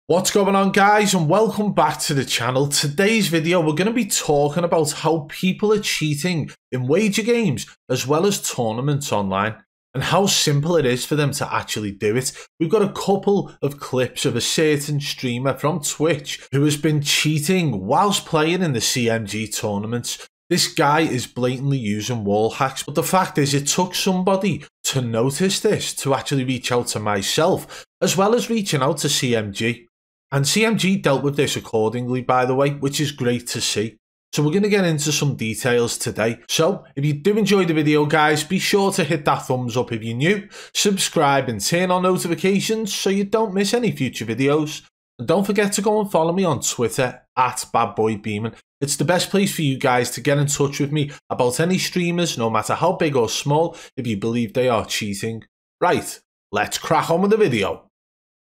What's going on, guys, and welcome back to the channel. Today's video we're going to be talking about how people are cheating in wager games as well as tournaments online and how simple it is for them to actually do it. We've got a couple of clips of a certain streamer from Twitch who has been cheating whilst playing in the CMG tournaments. This guy is blatantly using wall hacks, but the fact is it took somebody to notice this to actually reach out to myself as well as reaching out to CMG. And CMG dealt with this accordingly, by the way, which is great to see. So we're going to get into some details today. So if you do enjoy the video, guys, be sure to hit that thumbs up if you're new, subscribe and turn on notifications so you don't miss any future videos. And don't forget to go and follow me on Twitter at BadBoy Beaman. It's the best place for you guys to get in touch with me about any streamers, no matter how big or small, if you believe they are cheating. Right, let's crack on with the video.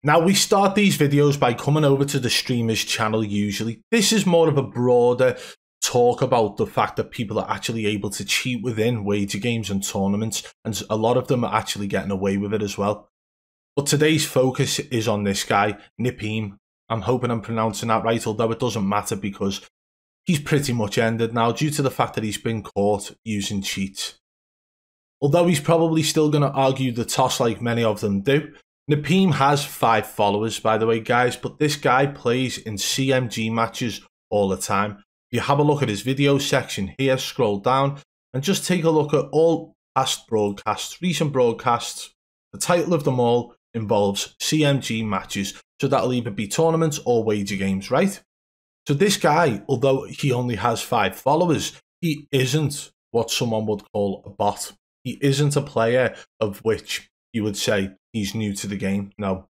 Now, we start these videos by coming over to the streamer's channel usually. This is more of a broader talk about the fact that people are actually able to cheat within wager games and tournaments, and a lot of them are actually getting away with it as well. But today's focus is on this guy, Nipeem. I'm hoping I'm pronouncing that right, although it doesn't matter because he's pretty much ended now due to the fact that he's been caught using cheats. Although he's probably still going to argue the toss like many of them do. Nipeem has 5 followers, by the way, guys, but this guy plays in CMG matches all the time. If you have a look at his video section here, scroll down, and just take a look at all past broadcasts, recent broadcasts. The title of them all involves CMG matches, so that'll either be tournaments or wager games, right? So this guy, although he only has 5 followers, he isn't what someone would call a bot. He isn't a player of which you would say he's new to the game. No.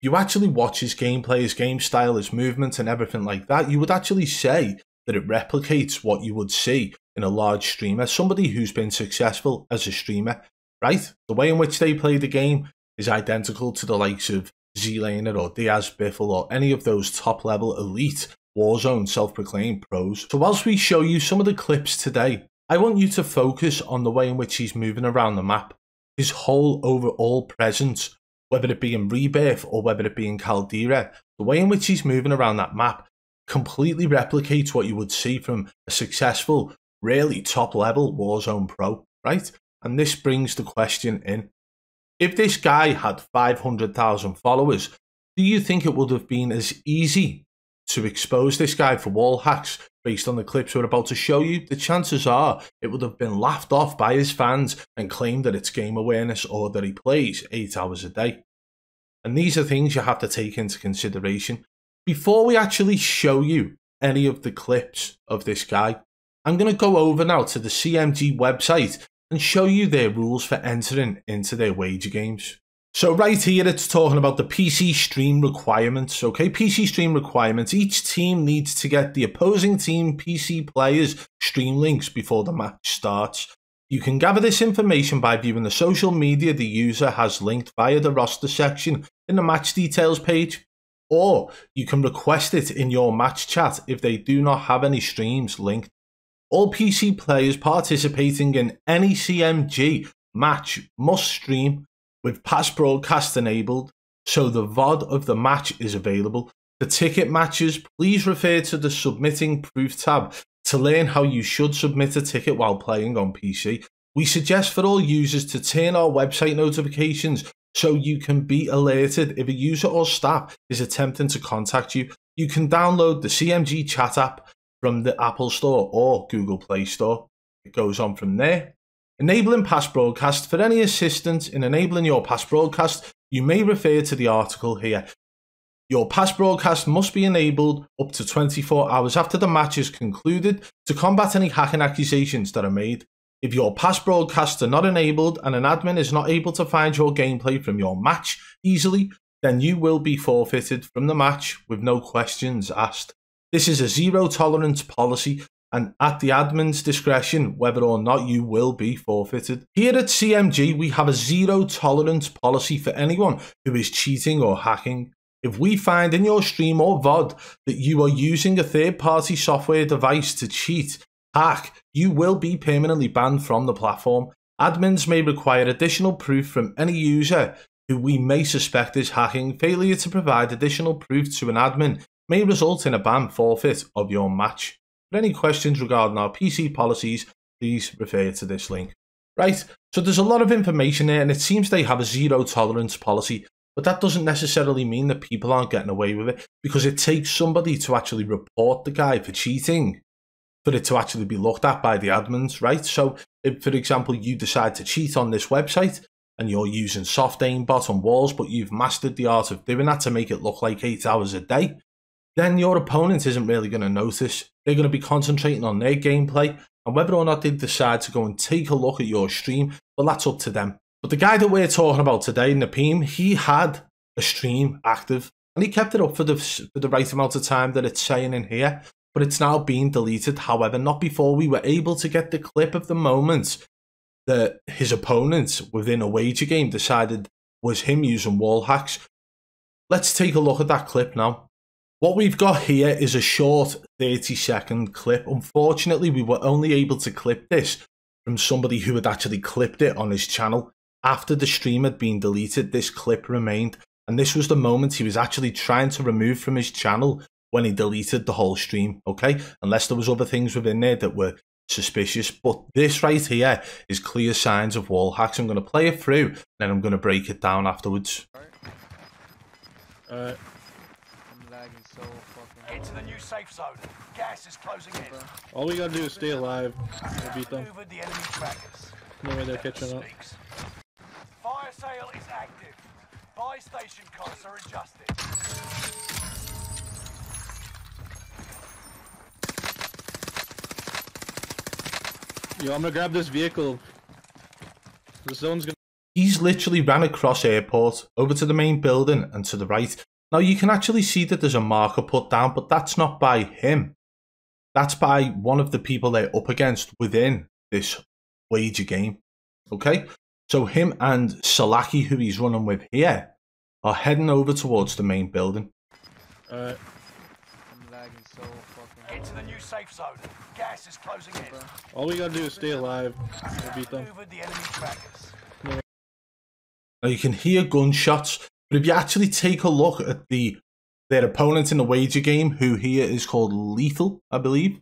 You actually watch his gameplay, his game style, his movement and everything like that, you would actually say that it replicates what you would see in a large streamer, somebody who's been successful as a streamer, right? The way in which they play the game is identical to the likes of Z-Laner or Diaz Biffle or any of those top-level elite Warzone self-proclaimed pros. So whilst we show you some of the clips today, I want you to focus on the way in which he's moving around the map. His whole overall presence, whether it be in Rebirth or whether it be in Caldera, the way in which he's moving around that map completely replicates what you would see from a successful, really top-level Warzone pro, right? And this brings the question in. If this guy had 500,000 followers, do you think it would have been as easy to expose this guy for wall hacks based on the clips we're about to show you? The chances are it would have been laughed off by his fans and claimed that it's game awareness or that he plays 8 hours a day. And these are things you have to take into consideration. Before we actually show you any of the clips of this guy, I'm going to go over now to the CMG website and show you their rules for entering into their wager games. So right here, it's talking about the PC stream requirements, okay? PC stream requirements. Each team needs to get the opposing team PC players' stream links before the match starts. You can gather this information by viewing the social media the user has linked via the roster section in the match details page, or you can request it in your match chat if they do not have any streams linked. All PC players participating in any CMG match must stream with past broadcast enabled, so the VOD of the match is available. For ticket matches, please refer to the Submitting Proof tab to learn how you should submit a ticket while playing on PC. We suggest for all users to turn our website notifications so you can be alerted if a user or staff is attempting to contact you. You can download the CMG chat app from the Apple Store or Google Play Store. It goes on from there. Enabling past broadcast. For any assistance in enabling your past broadcast, you may refer to the article here. Your past broadcast must be enabled up to 24 hours after the match is concluded to combat any hacking accusations that are made. If your past broadcasts are not enabled and an admin is not able to find your gameplay from your match easily, then you will be forfeited from the match with no questions asked. This is a zero tolerance policy, and at the admin's discretion whether or not you will be forfeited. Here at CMG, we have a zero tolerance policy for anyone who is cheating or hacking. If we find in your stream or VOD that you are using a third-party software device to cheat, hack, you will be permanently banned from the platform. Admins may require additional proof from any user who we may suspect is hacking, failure to provide additional proof to an admin may result in a ban, forfeit of your match. For any questions regarding our PC policies, please refer to this link. Right, so there's a lot of information there, and it seems they have a zero tolerance policy, but that doesn't necessarily mean that people aren't getting away with it, because it takes somebody to actually report the guy for cheating for it to actually be looked at by the admins, right? So if, for example, you decide to cheat on this website and you're using soft aimbot on walls, but you've mastered the art of doing that to make it look like 8 hours a day, then your opponent isn't really going to notice. They're going to be concentrating on their gameplay, and whether or not they decide to go and take a look at your stream, well, that's up to them. But the guy that we're talking about today, Napeem, he had a stream active, and he kept it up for the right amount of time that it's saying in here, but it's now being deleted. However, not before we were able to get the clip of the moment that his opponent within a wager game decided was him using wall hacks. Let's take a look at that clip now. What we've got here is a short 30-second clip. Unfortunately, we were only able to clip this from somebody who had actually clipped it on his channel. After the stream had been deleted, this clip remained, and this was the moment he was actually trying to remove from his channel when he deleted the whole stream, okay? Unless there was other things within there that were suspicious. But this right here is clear signs of wall hacks. I'm going to play it through, and then I'm going to break it down afterwards. I'm lagging so fucking. Get to the new safe zone. Gas is closing in. All we gotta do is stay alive. We'll beat them. The enemy trackers. No way they're catching up. Fire sale is active. Buy station costs are adjusted. Yo, I'm gonna grab this vehicle. The zone's gonna. He's literally ran across airport, over to the main building and to the right. Now you can actually see that there's a marker put down, but that's not by him. That's by one of the people they're up against within this wager game. Okay? So him and Salaki, who he's running with here, are heading over towards the main building. I'm lagging so fucking. Get to the new safe zone. Gas is closing in. All we gotta do is stay alive. We'll beat them. The enemy trackers. Now you can hear gunshots, but if you actually take a look at their opponent in the wager game, who here is called Lethal, I believe.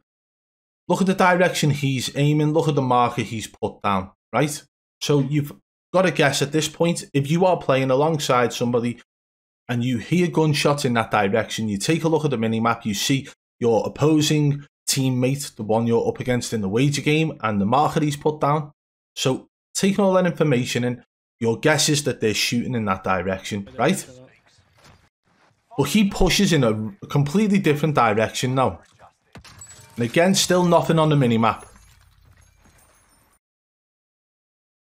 Look at the direction he's aiming, look at the marker he's put down, right? So you've got to guess at this point, if you are playing alongside somebody and you hear gunshots in that direction, you take a look at the minimap, you see your opposing teammate, the one you're up against in the wager game, and the marker he's put down. So taking all that information in, your guess is that they're shooting in that direction, right? But he pushes in a completely different direction now. And again, still nothing on the minimap.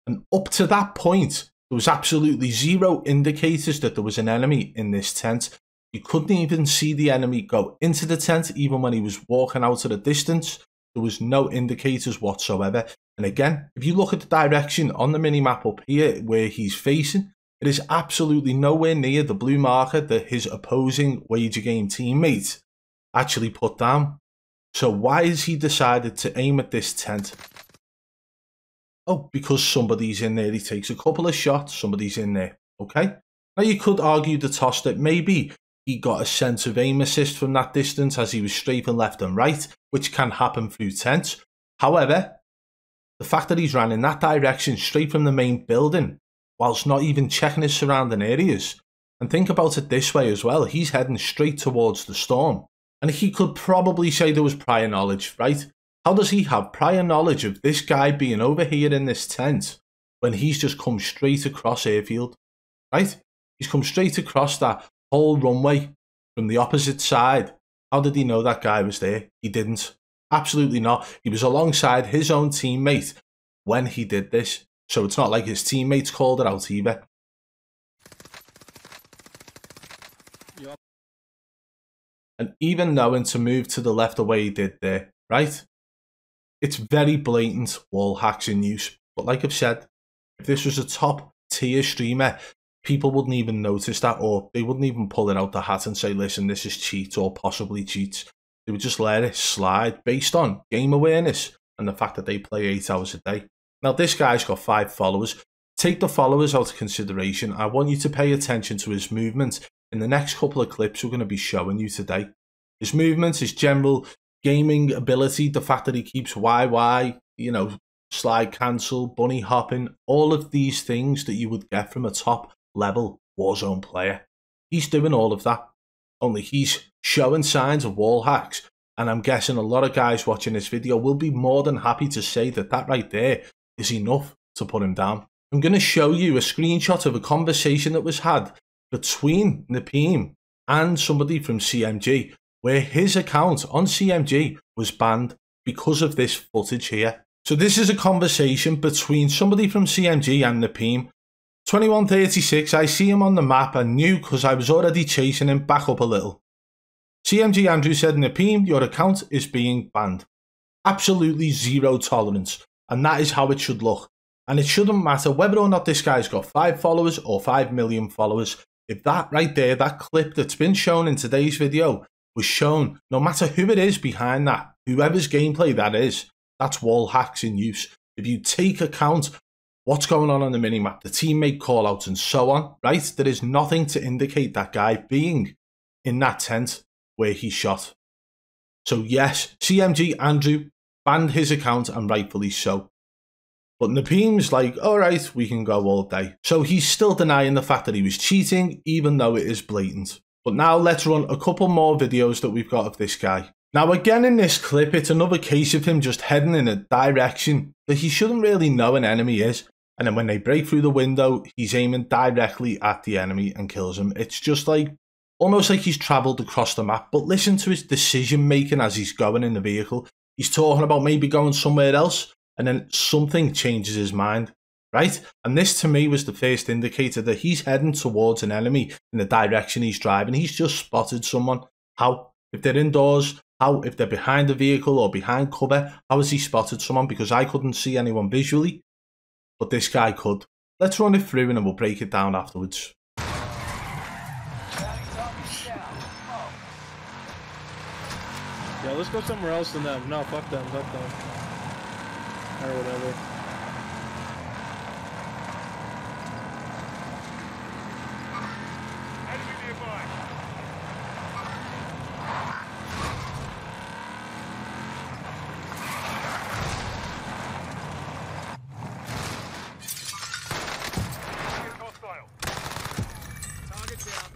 And up to that point, there was absolutely zero indicators that there was an enemy in this tent. You couldn't even see the enemy go into the tent, even when he was walking out at a distance. There was no indicators whatsoever. And again, if you look at the direction on the minimap up here where he's facing, it is absolutely nowhere near the blue marker that his opposing wager game teammate actually put down. So why has he decided to aim at this tent? Oh, because somebody's in there. He takes a couple of shots, somebody's in there, okay? Now you could argue the toss that maybe he got a sense of aim assist from that distance as he was strafing left and right, which can happen through tents. However, the fact that he's ran in that direction straight from the main building, whilst not even checking his surrounding areas, and think about it this way as well, he's heading straight towards the storm. And he could probably say there was prior knowledge, right? How does he have prior knowledge of this guy being over here in this tent when he's just come straight across airfield, right? He's come straight across that whole runway from the opposite side. How did he know that guy was there? He didn't. Absolutely not. He was alongside his own teammate when he did this. So it's not like his teammates called it out either. Yep. And even knowing to move to the left the way he did there, right? It's very blatant wall hacks in use. But like I've said, if this was a top tier streamer, people wouldn't even notice that, or they wouldn't even pull it out the hat and say, listen, this is cheat or possibly cheats. They would just let it slide based on game awareness and the fact that they play 8 hours a day. Now, this guy's got 5 followers. take the followers out of consideration. I want you to pay attention to his movement in the next couple of clips we're going to be showing you today. His movement, his general gaming ability, the fact that he keeps YY, you know, slide cancel, bunny hopping, all of these things that you would get from a top level Warzone player. He's doing all of that, only he's showing signs of wall hacks, and I'm guessing a lot of guys watching this video will be more than happy to say that that right there is enough to put him down. I'm going to show you a screenshot of a conversation that was had between Napeem and somebody from CMG, where his account on CMG was banned because of this footage here. So this is a conversation between somebody from CMG and Napeem. 2136, I see him on the map and knew because I was already chasing him, back up a little. CMG Andrew said, Napeem, your account is being banned. Absolutely zero tolerance, and that is how it should look. And it shouldn't matter whether or not this guy's got 5 followers or 5 million followers. If that right there, that clip that's been shown in today's video was shown, no matter who it is behind that, whoever's gameplay that is, that's wall hacks in use. If you take account what's going on the minimap, the teammate callouts and so on, right, there is nothing to indicate that guy being in that tent where he shot. So yes, CMG Andrew banned his account, and rightfully so. But Napeem's like, alright, we can go all day. So he's still denying the fact that he was cheating, even though it is blatant. But now let's run a couple more videos that we've got of this guy. Now again in this clip, it's another case of him just heading in a direction that he shouldn't really know an enemy is. And then when they break through the window, he's aiming directly at the enemy and kills him. It's just like, almost like he's travelled across the map. But listen to his decision making as he's going in the vehicle. He's talking about maybe going somewhere else, and then something changes his mind, right? And this to me was the first indicator that he's heading towards an enemy in the direction he's driving. He's just spotted someone. How? If they're indoors, how? If they're behind the vehicle or behind cover, how has he spotted someone? Because I couldn't see anyone visually, but this guy could. Let's run it through and then we'll break it down afterwards. Yeah, let's go somewhere else than them. No, fuck them, fuck them. Or whatever. Enemy nearby. Hostile. Target down.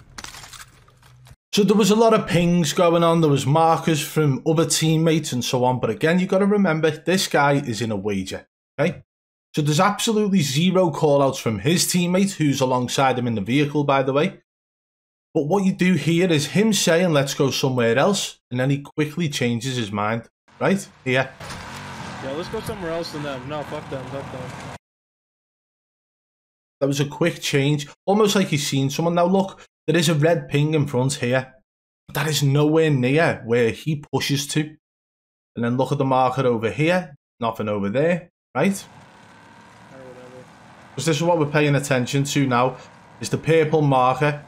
So there was a lot of pings going on, there was markers from other teammates and so on, but again, you've got to remember, this guy is in a wager, okay? So there's absolutely zero callouts from his teammate, who's alongside him in the vehicle, by the way. But what you do here is him saying, let's go somewhere else, and then he quickly changes his mind, right? Here. Yeah, let's go somewhere else than them. No, fuck them, fuck them. That was a quick change, almost like he's seen someone. Now look, there is a red ping in front here. That is nowhere near where he pushes to. And then look at the marker over here. Nothing over there, right? Because this is what we're paying attention to now, is the purple marker.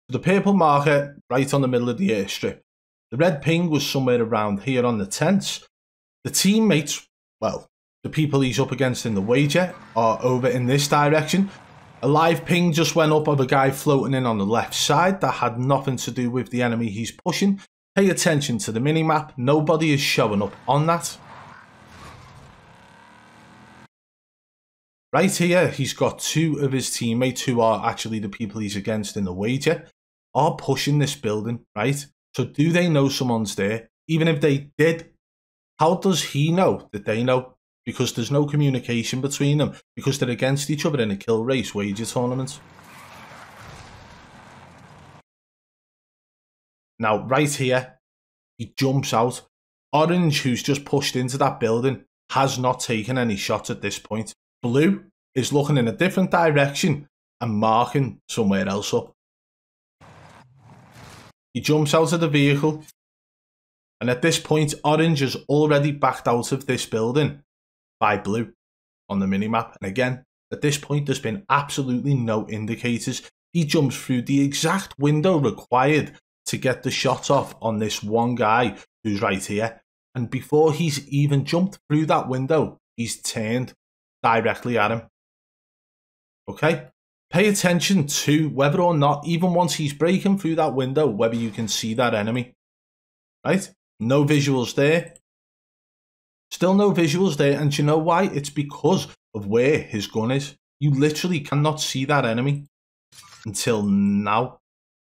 The purple marker right on the middle of the airstrip. The red ping was somewhere around here on the tents. The teammates, well, the people he's up against in the wager are over in this direction. A live ping just went up of a guy floating in on the left side. That had nothing to do with the enemy he's pushing. Pay attention to the minimap. Nobody is showing up on that. Right here, he's got 2 of his teammates, who are actually the people he's against in the wager, are pushing this building, right? So do they know someone's there? Even if they did, how does he know that they know? Because there's no communication between them, because they're against each other in a kill race wager tournament. Now, right here, he jumps out. Orange, who's just pushed into that building, has not taken any shots at this point. Blue is looking in a different direction and marking somewhere else up. He jumps out of the vehicle, and at this point, Orange has already backed out of this building by Blue on the minimap. And again, at this point, there's been absolutely no indicators. He jumps through the exact window required to get the shot off on this one guy who's right here. And before he's even jumped through that window, he's turned directly at him. Okay? Pay attention to whether or not, even once he's breaking through that window, whether you can see that enemy. Right? No visuals there. Still no visuals there. And do you know why? It's because of where his gun is. You literally cannot see that enemy until now,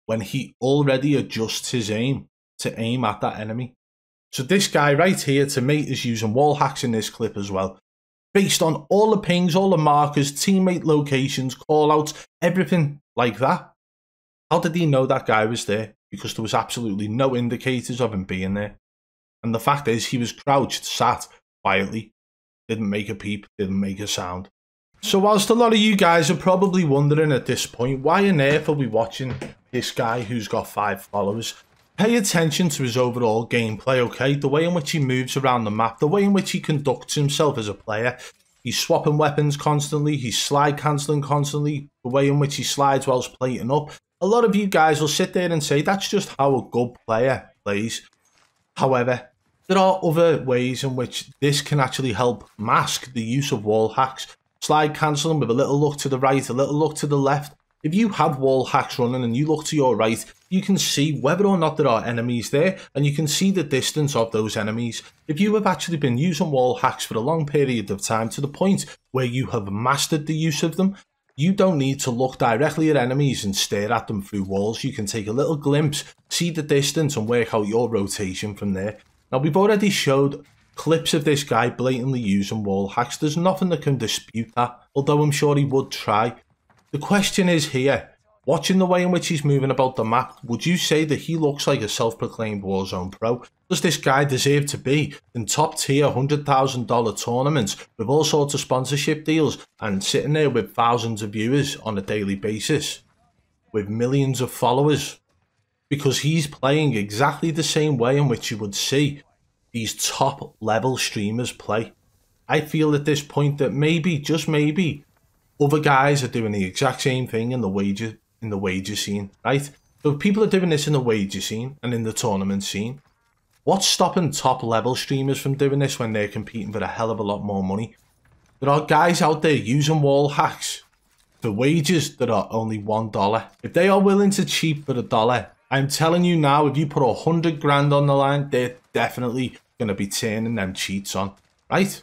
when he already adjusts his aim to aim at that enemy. So this guy right here, to me, is using wall hacks in this clip as well. Based on all the pings, all the markers, teammate locations, callouts, everything like that. How did he know that guy was there? Because there was absolutely no indicators of him being there. And the fact is, he was crouched, sat quietly, didn't make a peep, didn't make a sound. So whilst a lot of you guys are probably wondering at this point, why on earth are we watching this guy who's got 5 followers? Pay attention to his overall gameplay, okay? The way in which he moves around the map, the way in which he conducts himself as a player. He's swapping weapons constantly, he's slide cancelling constantly, the way in which he slides whilst plating up. A lot of you guys will sit there and say that's just how a good player plays. However, there are other ways in which this can actually help mask the use of wall hacks. Slide cancelling with a little look to the right, a little look to the left. If you have wall hacks running and you look to your right, you can see whether or not there are enemies there, and you can see the distance of those enemies. If you have actually been using wall hacks for a long period of time to the point where you have mastered the use of them, you don't need to look directly at enemies and stare at them through walls. You can take a little glimpse, see the distance, and work out your rotation from there. Now, we've already showed clips of this guy blatantly using wall hacks. There's nothing that can dispute that, although I'm sure he would try. The question is here, watching the way in which he's moving about the map, would you say that he looks like a self-proclaimed Warzone pro? Does this guy deserve to be in top tier $100,000 tournaments with all sorts of sponsorship deals and sitting there with thousands of viewers on a daily basis with millions of followers? Because he's playing exactly the same way in which you would see these top level streamers play. I feel at this point that maybe, just maybe, other guys are doing the exact same thing in the wager scene, right? So if people are doing this in the wager scene and in the tournament scene, what's stopping top level streamers from doing this when they're competing for a hell of a lot more money? There are guys out there using wall hacks for wages that are only $1. If they are willing to cheat for $1, I'm telling you now, if you put 100 grand on the line, they're definitely going to be turning them cheats on, right?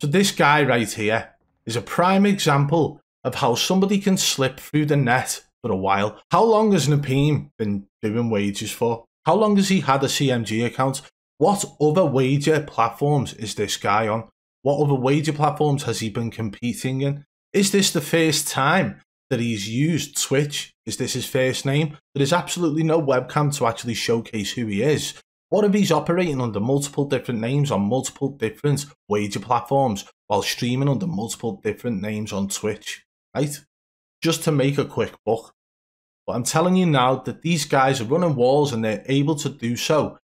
So this guy right here is a prime example of how somebody can slip through the net for a while. How long has Napeem been doing wages for? How long has he had a CMG account? What other wager platforms is this guy on? What other wager platforms has he been competing in? Is this the first time that he's used Twitch? Is this his first name? There is absolutely no webcam to actually showcase who he is. What if he's operating under multiple different names on multiple different wager platforms while streaming under multiple different names on Twitch, right? Just to make a quick buck. But I'm telling you now that these guys are running walls and they're able to do so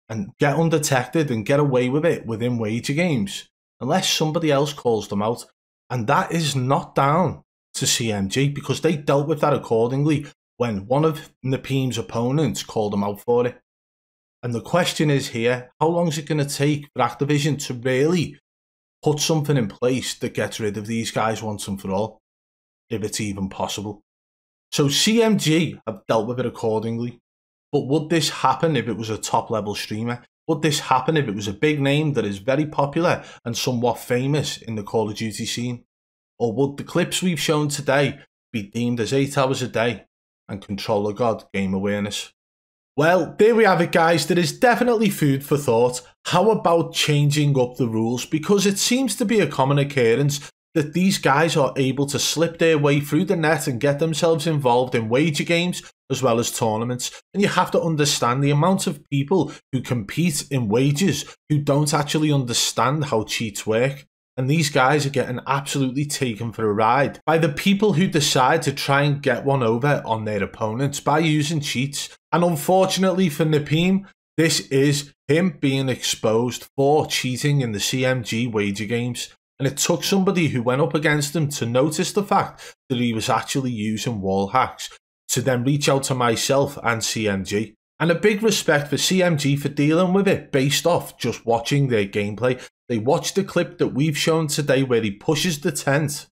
and get undetected and get away with it within wager games, unless somebody else calls them out. And that is not down to CMG, because they dealt with that accordingly when one of Napeem's opponents called him out for it. And the question is here, how long is it going to take for Activision to really put something in place that gets rid of these guys once and for all, if it's even possible? So CMG have dealt with it accordingly, but would this happen if it was a top level streamer? Would this happen if it was a big name that is very popular and somewhat famous in the Call of Duty scene? Or would the clips we've shown today be deemed as 8 hours a day and controller god game awareness? Well, there we have it, guys. There is definitely food for thought. How about changing up the rules? Because it seems to be a common occurrence that these guys are able to slip their way through the net and get themselves involved in wager games as well as tournaments. And you have to understand the amount of people who compete in wagers who don't actually understand how cheats work. And these guys are getting absolutely taken for a ride by the people who decide to try and get one over on their opponents by using cheats. And unfortunately for Napeem, this is him being exposed for cheating in the CMG wager games. And it took somebody who went up against him to notice the fact that he was actually using wall hacks to then reach out to myself and CMG. And a big respect for CMG for dealing with it based off just watching their gameplay. They watched the clip that we've shown today where he pushes the tent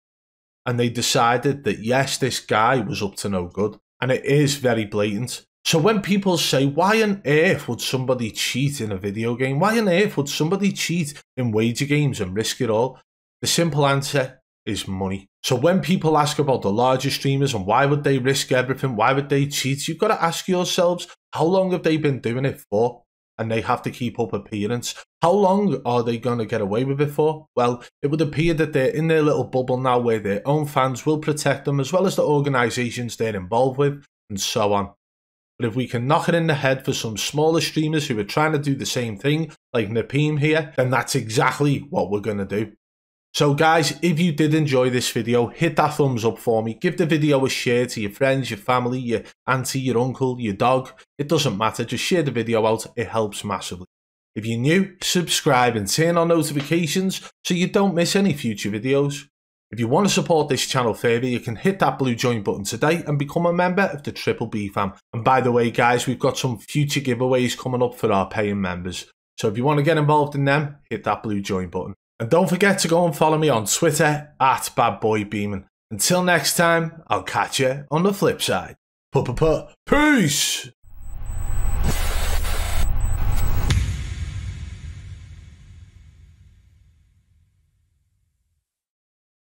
and they decided that yes, this guy was up to no good. And it is very blatant. So when people say, why on earth would somebody cheat in a video game? Why on earth would somebody cheat in wager games and risk it all? The simple answer is money. So when people ask about the larger streamers and why would they risk everything, why would they cheat, you've got to ask yourselves, how long have they been doing it for? And they have to keep up appearance. How long are they going to get away with it for? Well, it would appear that they're in their little bubble now where their own fans will protect them as well as the organisations they're involved with and so on. But if we can knock it in the head for some smaller streamers who are trying to do the same thing, like Napeem here, then that's exactly what we're going to do. So guys, if you did enjoy this video, hit that thumbs up for me. Give the video a share to your friends, your family, your auntie, your uncle, your dog. It doesn't matter, just share the video out, it helps massively. If you're new, subscribe and turn on notifications so you don't miss any future videos. If you want to support this channel further, you can hit that blue join button today and become a member of the Triple B fam. And by the way guys, we've got some future giveaways coming up for our paying members. So if you want to get involved in them, hit that blue join button. And don't forget to go and follow me on Twitter at BadBoy Beaman. Until next time, I'll catch you on the flip side. Peace!